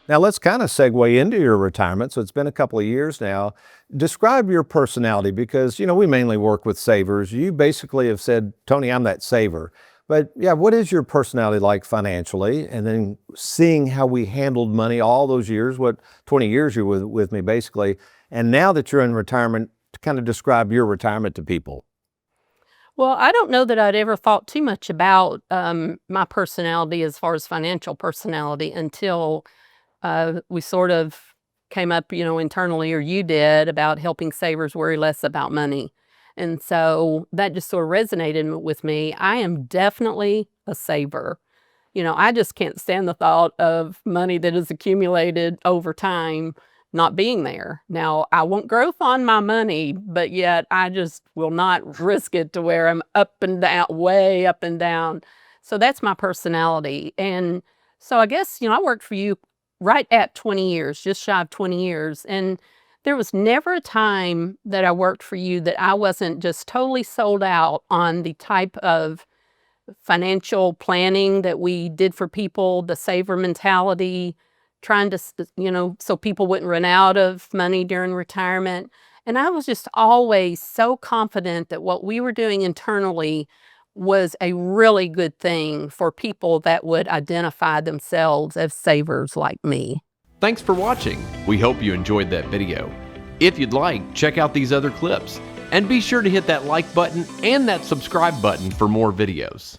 Now let's kind of segue into your retirement. So it's been a couple of years now. Describe your personality because, we mainly work with savers. You basically have said, Tony, I'm that saver. But yeah, what is your personality like financially? And then seeing how we handled money all those years, 20 years you're with me basically. And now that you're in retirement, to kind of describe your retirement to people. Well, I don't know that I'd ever thought too much about my personality as far as financial personality until we sort of came up, internally, or you did, about helping savers worry less about money. And so that just sort of resonated with me. I am definitely a saver. I just can't stand the thought of money that is accumulated over time not being there. Now, I want growth on my money, but yet I just will not risk it to where I'm up and down, way up and down. So that's my personality. And so I guess, I worked for you right at 20 years, just shy of 20 years. And there was never a time that I worked for you that I wasn't just totally sold out on the type of financial planning that we did for people, the saver mentality, trying to, so people wouldn't run out of money during retirement. And I was just always so confident that what we were doing internally was a really good thing for people that would identify themselves as savers like me. Thanks for watching. We hope you enjoyed that video. If you'd like, check out these other clips. And be sure to hit that like button and that subscribe button for more videos.